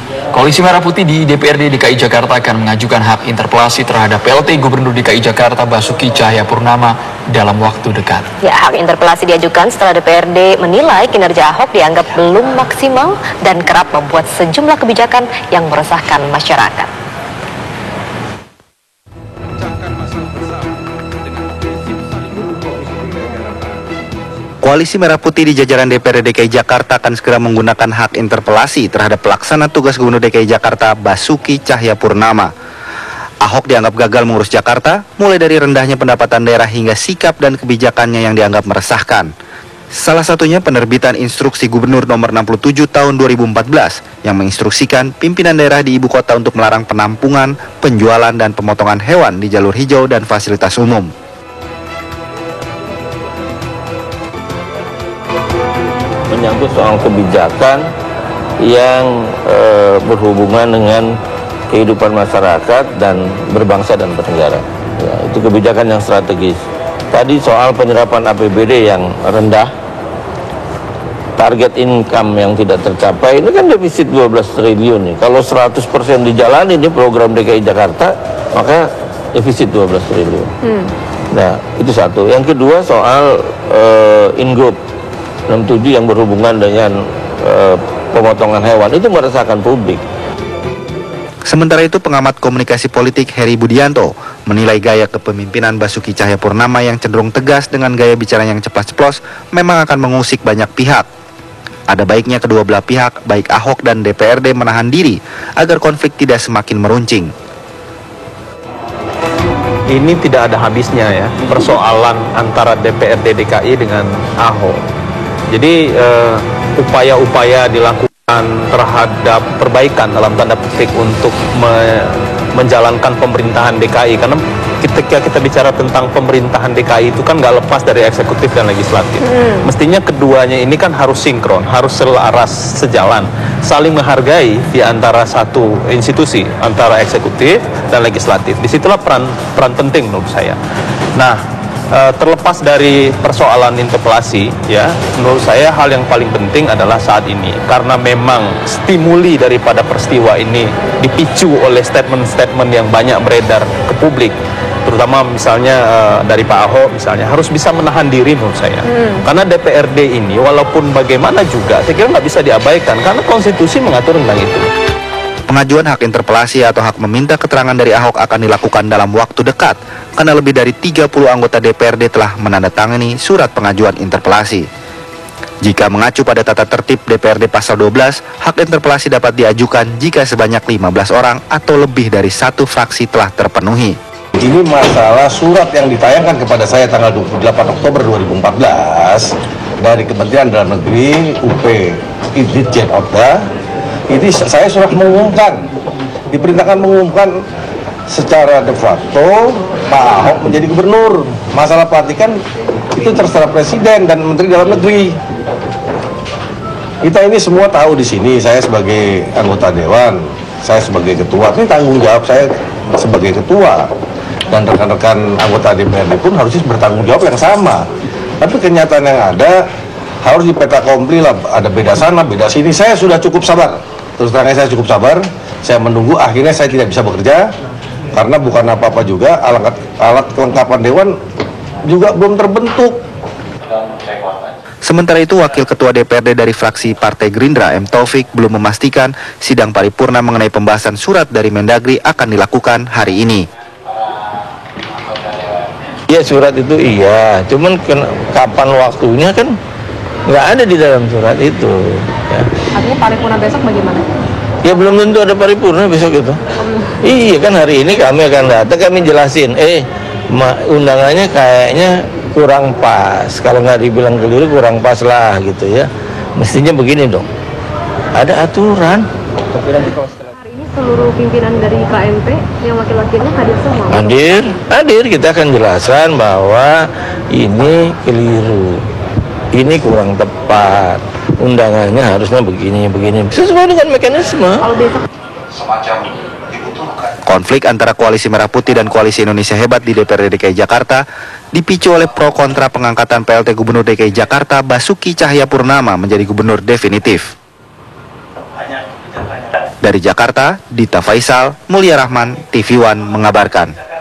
Koalisi Merah Putih di DPRD DKI Jakarta akan mengajukan hak interpelasi terhadap PLT Gubernur DKI Jakarta Basuki Cahayapurnama dalam waktu dekat. Ya, hak interpelasi diajukan setelah DPRD menilai kinerja Ahok dianggap belum maksimal dan kerap membuat sejumlah kebijakan yang meresahkan masyarakat. Koalisi Merah Putih di jajaran DPRD DKI Jakarta akan segera menggunakan hak interpelasi terhadap pelaksana tugas Gubernur DKI Jakarta Basuki Cahayapurnama. Ahok dianggap gagal mengurus Jakarta, mulai dari rendahnya pendapatan daerah hingga sikap dan kebijakannya yang dianggap meresahkan. Salah satunya penerbitan Instruksi Gubernur Nomor 67 Tahun 2014 yang menginstruksikan pimpinan daerah di ibu kota untuk melarang penampungan, penjualan, dan pemotongan hewan di jalur hijau dan fasilitas umum. Menyangkut soal kebijakan yang berhubungan dengan kehidupan masyarakat dan berbangsa dan bernegara. Ya, itu kebijakan yang strategis. Tadi soal penyerapan APBD yang rendah, target income yang tidak tercapai, ini kan defisit 12 triliun nih. Kalau 100% dijalani di program DKI Jakarta, maka defisit 12 triliun. Nah, itu satu. Yang kedua soal Ingub 67 yang berhubungan dengan pemotongan hewan, itu meresahkan publik. Sementara itu, pengamat komunikasi politik Heri Budianto menilai gaya kepemimpinan Basuki Cahayapurnama yang cenderung tegas dengan gaya bicara yang ceplas-ceplos memang akan mengusik banyak pihak. Ada baiknya kedua belah pihak, baik Ahok dan DPRD, menahan diri agar konflik tidak semakin meruncing. Ini tidak ada habisnya ya, persoalan antara DPRD DKI dengan Ahok. Jadi upaya-upaya dilakukan terhadap perbaikan dalam tanda petik untuk menjalankan pemerintahan DKI, karena ketika kita bicara tentang pemerintahan DKI itu kan nggak lepas dari eksekutif dan legislatif. Mestinya keduanya ini kan harus sinkron, harus selaras, sejalan, saling menghargai di antara satu institusi, antara eksekutif dan legislatif. Disitulah peran penting menurut saya. Nah, terlepas dari persoalan interpelasi, ya, menurut saya hal yang paling penting adalah saat ini, karena memang stimuli daripada peristiwa ini dipicu oleh statement-statement yang banyak beredar ke publik, terutama misalnya dari Pak Ahok misalnya, harus bisa menahan diri menurut saya. Karena DPRD ini walaupun bagaimana juga, saya kira nggak bisa diabaikan, karena konstitusi mengatur tentang itu. Pengajuan hak interpelasi atau hak meminta keterangan dari Ahok akan dilakukan dalam waktu dekat, karena lebih dari 30 anggota DPRD telah menandatangani surat pengajuan interpelasi. Jika mengacu pada tata tertib DPRD pasal 12, hak interpelasi dapat diajukan jika sebanyak 15 orang atau lebih dari satu fraksi telah terpenuhi. Ini masalah surat yang ditayangkan kepada saya tanggal 28 Oktober 2014 dari Kementerian Dalam Negeri, UP, Dirjen Oda. Ini saya sudah mengumumkan, diperintahkan mengumumkan secara de facto Pak Ahok menjadi gubernur. Masalah pelantikan itu terserah Presiden dan Menteri Dalam Negeri. Kita ini semua tahu di sini, saya sebagai anggota Dewan, saya sebagai ketua, ini tanggung jawab saya sebagai ketua. Dan rekan-rekan anggota DPRD pun harusnya bertanggung jawab yang sama. Tapi kenyataan yang ada harus dipeta kompli lah, ada beda sana, beda sini. Saya sudah cukup sabar. Terus terang saya cukup sabar, saya menunggu, akhirnya saya tidak bisa bekerja karena bukan apa-apa juga, alat kelengkapan Dewan juga belum terbentuk. Sementara itu, Wakil Ketua DPRD dari fraksi Partai Gerindra, M. Taufik, belum memastikan sidang paripurna mengenai pembahasan surat dari Mendagri akan dilakukan hari ini. Ya, surat itu iya, cuman kapan waktunya kan nggak ada di dalam surat itu. Ya. Artinya paripurna besok bagaimana? Ya belum tentu ada paripurna besok itu. Iya kan hari ini kami akan datang, kami jelasin. Undangannya kayaknya kurang pas. Kalau nggak dibilang keliru kurang pas lah gitu ya. Mestinya begini dong. Ada aturan. Hari ini seluruh pimpinan dari KMP yang wakil-wakilnya hadir semua. Hadir. Kita akan jelaskan bahwa ini keliru. Ini kurang tepat, undangannya harusnya begini, sesuai dengan mekanisme. Konflik antara Koalisi Merah Putih dan Koalisi Indonesia Hebat di DPRD DKI Jakarta dipicu oleh pro kontra pengangkatan PLT Gubernur DKI Jakarta Basuki Cahayapurnama menjadi gubernur definitif. Dari Jakarta, Dita Faisal, Mulia Rahman, TV One mengabarkan.